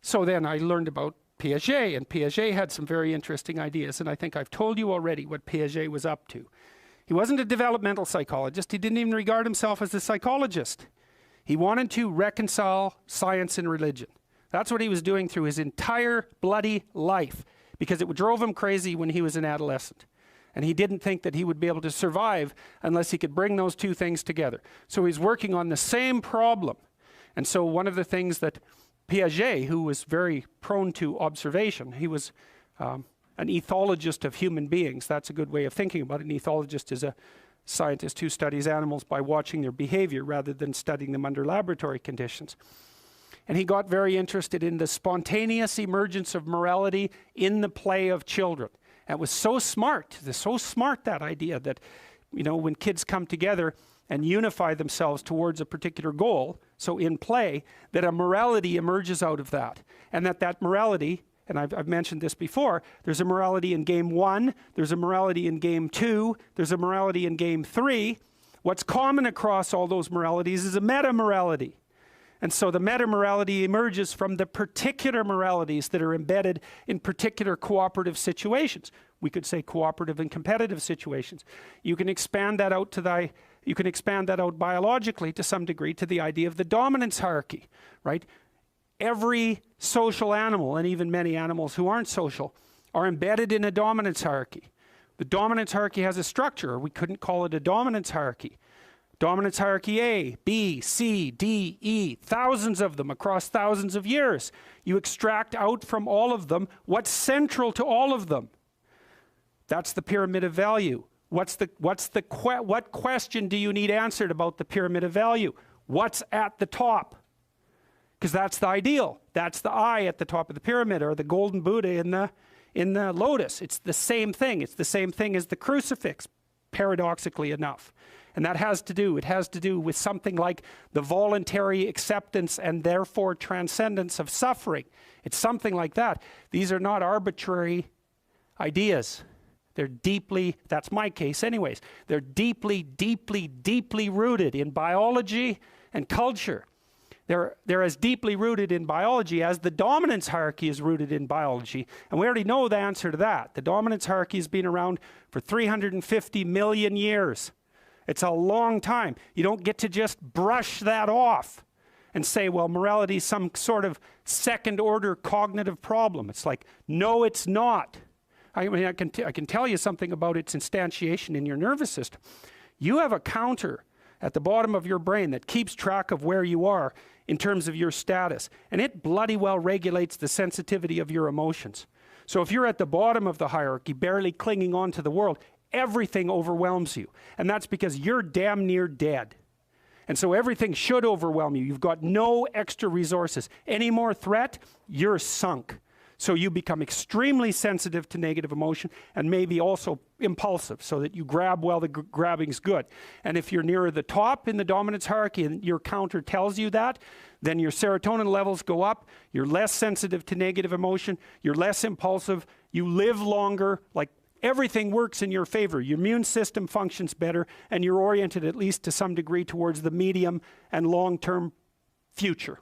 So then I learned about Piaget, and Piaget had some very interesting ideas, and I think I've told you already what Piaget was up to. He wasn't a developmental psychologist. He didn't even regard himself as a psychologist. He wanted to reconcile science and religion. That's what he was doing through his entire bloody life, because it drove him crazy when he was an adolescent. And he didn't think that he would be able to survive unless he could bring those two things together. So he's working on the same problem. And so one of the things that Piaget, who was very prone to observation, he was an ethologist of human beings. That's a good way of thinking about it. An ethologist is a scientist who studies animals by watching their behavior rather than studying them under laboratory conditions. And he got very interested in the spontaneous emergence of morality in the play of children. And it was so smart, that idea that, you know, when kids come together and unify themselves towards a particular goal, so in play, that a morality emerges out of that. And that morality, and I've mentioned this before, there's a morality in game 1, there's a morality in game 2, there's a morality in game 3. What's common across all those moralities is a meta-morality. And so the meta-morality emerges from the particular moralities that are embedded in particular cooperative situations. We could say cooperative and competitive situations. You can expand that out biologically to some degree to the idea of the dominance hierarchy, right? Every social animal, and even many animals who aren't social, are embedded in a dominance hierarchy. The dominance hierarchy has a structure. We couldn't call it a dominance hierarchy. Dominance hierarchy A, B, C, D, E, thousands of them across thousands of years. You extract out from all of them what's central to all of them. That's the pyramid of value. What question do you need answered about the pyramid of value? What's at the top? Because that's the ideal. That's the eye at the top of the pyramid, or the golden Buddha in the lotus. It's the same thing. It's the same thing as the crucifix, paradoxically enough. And that has to do with something like the voluntary acceptance and therefore transcendence of suffering. It's something like that. These are not arbitrary ideas. They're deeply, that's my case anyways, they're deeply, deeply, deeply rooted in biology and culture. They're as deeply rooted in biology as the dominance hierarchy is rooted in biology. And we already know the answer to that. The dominance hierarchy has been around for 350 million years. It's a long time. You don't get to just brush that off and say, well, morality is some sort of second-order cognitive problem. It's like, no, it's not. I mean, I can tell you something about its instantiation in your nervous system. You have a counter at the bottom of your brain that keeps track of where you are in terms of your status, and it bloody well regulates the sensitivity of your emotions. So if you're at the bottom of the hierarchy, barely clinging on to the world, everything overwhelms you. And that's because you're damn near dead. And so everything should overwhelm you. You've got no extra resources. Any more threat, you're sunk. So you become extremely sensitive to negative emotion, and maybe also impulsive, so that you grab while the grabbing's good. And if you're nearer the top in the dominance hierarchy and your counter tells you that, then your serotonin levels go up, you're less sensitive to negative emotion, you're less impulsive, you live longer, like everything works in your favor. Your immune system functions better, and you're oriented at least to some degree towards the medium and long-term future.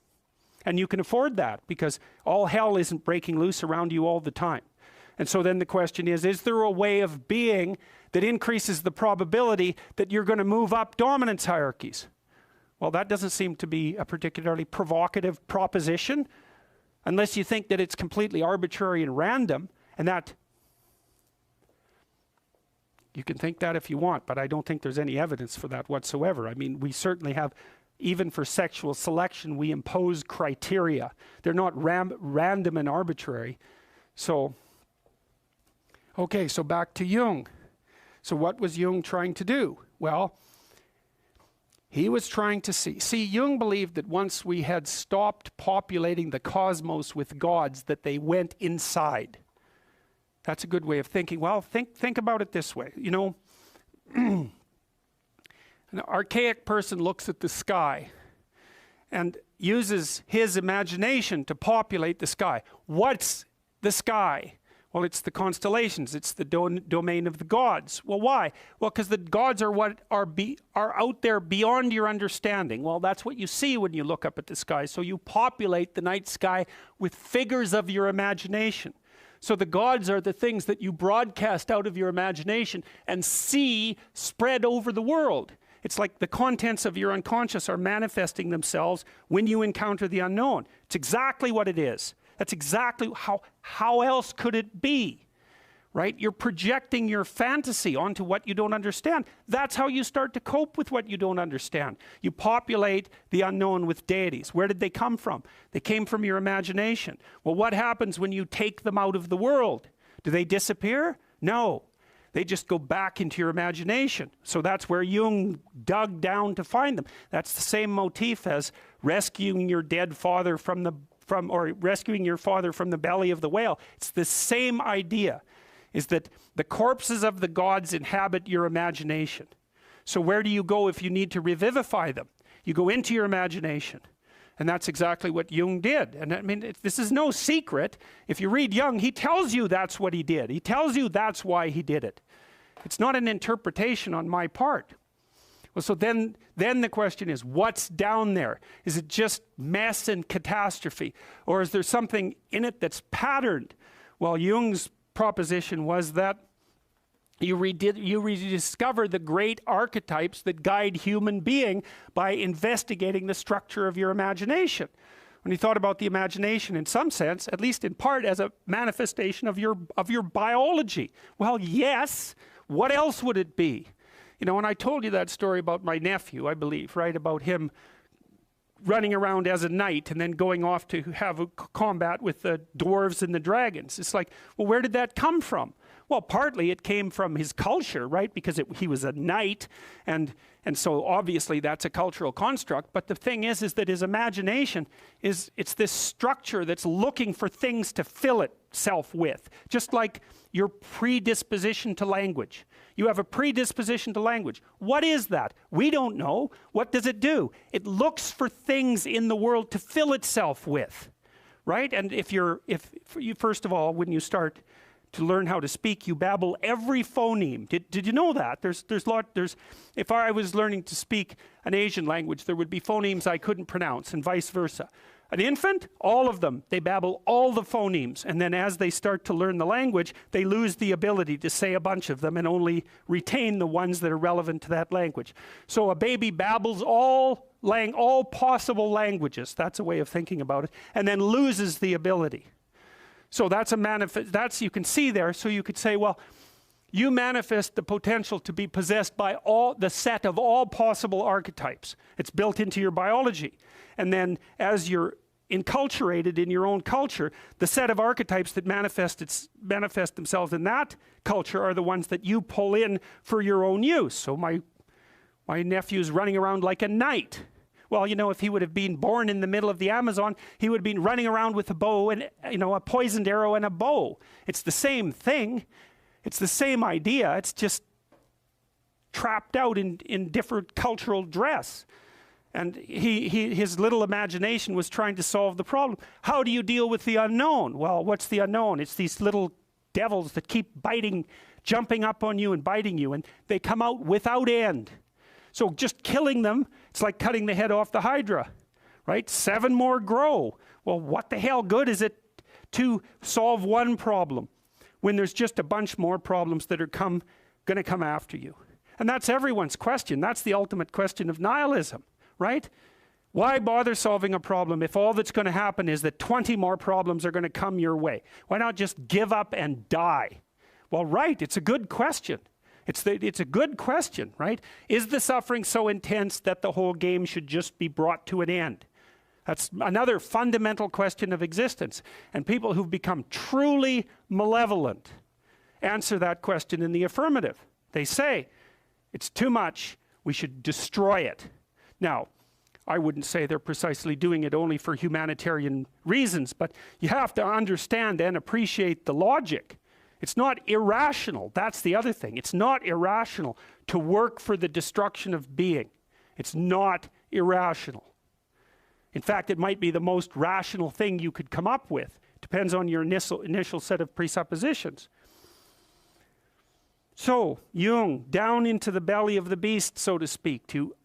And you can afford that because all hell isn't breaking loose around you all the time. And so then the question is there a way of being that increases the probability that you're going to move up dominance hierarchies? Well, that doesn't seem to be a particularly provocative proposition, unless you think that it's completely arbitrary and random, and that you can think that if you want, but I don't think there's any evidence for that whatsoever. I mean, we certainly have, even for sexual selection, we impose criteria. They're not random and arbitrary. So, okay, so back to Jung. So what was Jung trying to do? Well, he was trying to see, Jung believed that once we had stopped populating the cosmos with gods, that they went inside. That's a good way of thinking. Well, think about it this way. You know, an archaic person looks at the sky and uses his imagination to populate the sky. What's the sky? Well, it's the constellations. It's the domain of the gods. Well, why? Well, because the gods are what are out there beyond your understanding. Well, that's what you see when you look up at the sky. So you populate the night sky with figures of your imagination. So the gods are the things that you broadcast out of your imagination and see spread over the world. It's like the contents of your unconscious are manifesting themselves when you encounter the unknown. It's exactly what it is. That's exactly how else could it be, right? You're projecting your fantasy onto what you don't understand. That's how you start to cope with what you don't understand. You populate the unknown with deities. Where did they come from? They came from your imagination. Well, what happens when you take them out of the world? Do they disappear? No. They just go back into your imagination. So that's where Jung dug down to find them. That's the same motif as rescuing your dead father or rescuing your father from the belly of the whale. It's the same idea, is that the corpses of the gods inhabit your imagination. So where do you go if you need to revivify them? You go into your imagination. And that's exactly what Jung did. And I mean, this is no secret. If you read Jung, he tells you that's what he did. He tells you that's why he did it. It's not an interpretation on my part. Well, so then the question is, what's down there? Is it just mess and catastrophe? Or is there something in it that's patterned? Well, Jung's proposition was that you rediscover the great archetypes that guide human being by investigating the structure of your imagination. When he thought about the imagination, in some sense, at least in part, as a manifestation of your biology. Well, yes. What else would it be? You know, when I told you that story about my nephew, I believe, right, about him running around as a knight and then going off to have a combat with the dwarves and the dragons. It's like, well, where did that come from? Well, partly it came from his culture, right, because he was a knight, and so obviously that's a cultural construct. But the thing is that his imagination it's this structure that's looking for things to fill itself with, just like your predisposition to language. You have a predisposition to language. What is that? We don't know. What does it do? It looks for things in the world to fill itself with, right? And if you first of all, when you start to learn how to speak, you babble every phoneme. Did you know that? If I was learning to speak an Asian language, there would be phonemes I couldn't pronounce, and vice versa. An infant, all of them, they babble all the phonemes, and then as they start to learn the language, they lose the ability to say a bunch of them and only retain the ones that are relevant to that language. So a baby babbles all possible languages, that's a way of thinking about it, and then loses the ability. So that's you can see there. So you could say, well, you manifest the potential to be possessed by the set of all possible archetypes. It's built into your biology. And then as you're enculturated in your own culture, the set of archetypes that manifest themselves in that culture are the ones that you pull in for your own use. So my nephew's running around like a knight. Well, you know, if he would have been born in the middle of the Amazon, he would have been running around with a bow and, you know, a poisoned arrow and a bow. It's the same thing. It's the same idea. It's just trapped out in different cultural dress. And his little imagination was trying to solve the problem. How do you deal with the unknown? Well, what's the unknown? It's these little devils that keep jumping up on you and biting you, and they come out without end. So just killing them, it's like cutting the head off the Hydra, right? 7 more grow. Well, what the hell good is it to solve one problem when there's just a bunch more problems that are going to come after you? And that's everyone's question. That's the ultimate question of nihilism, right? Why bother solving a problem if all that's going to happen is that 20 more problems are going to come your way? Why not just give up and die? Well, right, it's a good question. It's a good question, right? Is the suffering so intense that the whole game should just be brought to an end? That's another fundamental question of existence. And people who've become truly malevolent answer that question in the affirmative. They say, it's too much, we should destroy it. Now, I wouldn't say they're precisely doing it only for humanitarian reasons, but you have to understand and appreciate the logic. It's not irrational. That's the other thing. It's not irrational to work for the destruction of being. It's not irrational. In fact, it might be the most rational thing you could come up with, to Depends on your initial set of presuppositions. So, Jung, down into the belly of the beast, so to speak, to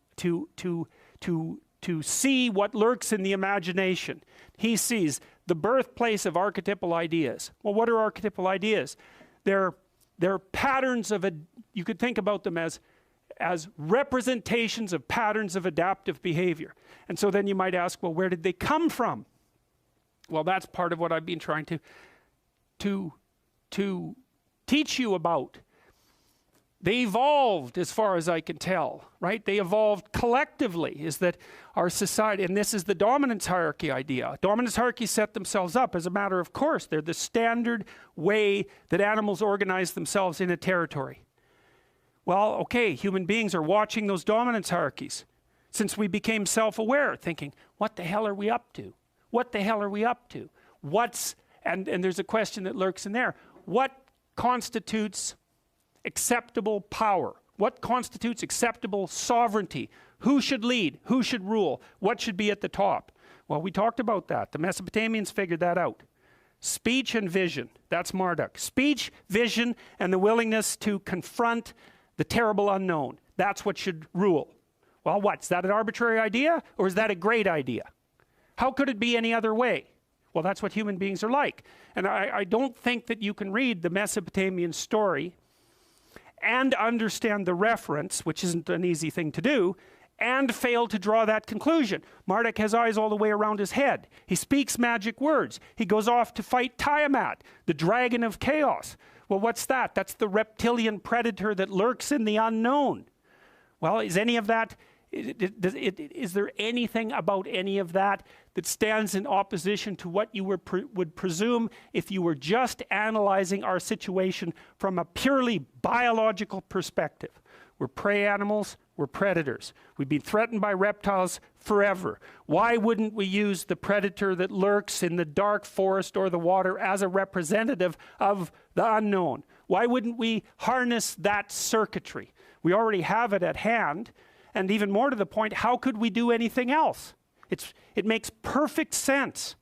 see what lurks in the imagination. He sees the birthplace of archetypal ideas. Well, what are archetypal ideas? They're patterns of, you could think about them as representations of patterns of adaptive behavior. And so then you might ask, well, where did they come from? Well, that's part of what I've been trying to teach you about. They evolved, as far as I can tell, right? They evolved collectively, is that our society, and this is the dominance hierarchy idea. Dominance hierarchies set themselves up as a matter of course. They're the standard way that animals organize themselves in a territory. Well, okay, human beings are watching those dominance hierarchies since we became self-aware, thinking, what the hell are we up to? What the hell are we up to? And there's a question that lurks in there. What constitutes acceptable power? What constitutes acceptable sovereignty? Who should lead? Who should rule? What should be at the top? Well, we talked about that. The Mesopotamians figured that out. Speech and vision, that's Marduk. Speech, vision, and the willingness to confront the terrible unknown. That's what should rule. Well, what's that, an arbitrary idea, or is that a great idea? How could it be any other way? Well, that's what human beings are like. And I don't think that you can read the Mesopotamian story and understand the reference, which isn't an easy thing to do, and fail to draw that conclusion. Marduk has eyes all the way around his head. He speaks magic words. He goes off to fight Tiamat, the dragon of chaos. Well, what's that? That's the reptilian predator that lurks in the unknown. Well, is any of that, is there anything about any of that that stands in opposition to what you would presume if you were just analyzing our situation from a purely biological perspective? We're prey animals, we're predators. We've been threatened by reptiles forever. Why wouldn't we use the predator that lurks in the dark forest or the water as a representative of the unknown? Why wouldn't we harness that circuitry? We already have it at hand. And even more to the point, how could we do anything else? It makes perfect sense.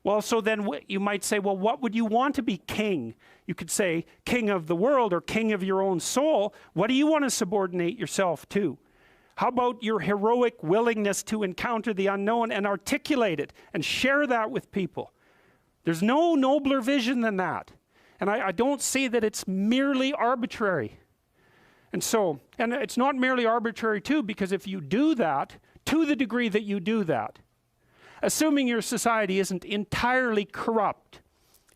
Well, so then you might say, well, what would you want to be king? You could say king of the world or king of your own soul. What do you want to subordinate yourself to? How about your heroic willingness to encounter the unknown and articulate it and share that with people? There's no nobler vision than that. And I don't see that it's merely arbitrary. And so, and it's not merely arbitrary too, because if you do that, to the degree that you do that, assuming your society isn't entirely corrupt,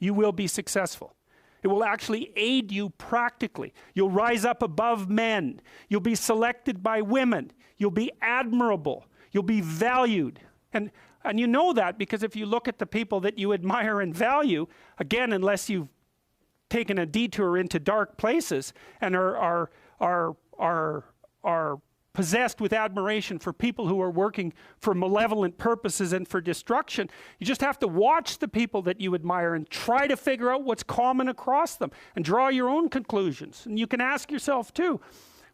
you will be successful. It will actually aid you practically. You'll rise up above men. You'll be selected by women. You'll be admirable. You'll be valued. And you know that because if you look at the people that you admire and value, again, unless you've taken a detour into dark places and are possessed with admiration for people who are working for malevolent purposes and for destruction, you just have to watch the people that you admire and try to figure out what's common across them and draw your own conclusions. And you can ask yourself too,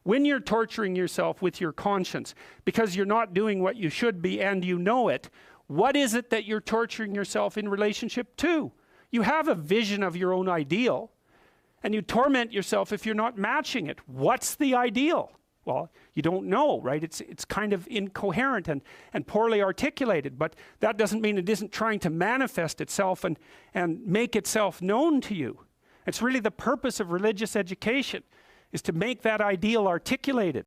when you're torturing yourself with your conscience because you're not doing what you should be and you know it, what is it that you're torturing yourself in relationship to? You have a vision of your own ideal and you torment yourself if you're not matching it. What's the ideal? Well, you don't know, right? It's kind of incoherent and poorly articulated, but that doesn't mean it isn't trying to manifest itself and make itself known to you. It's really the purpose of religious education, is to make that ideal articulated.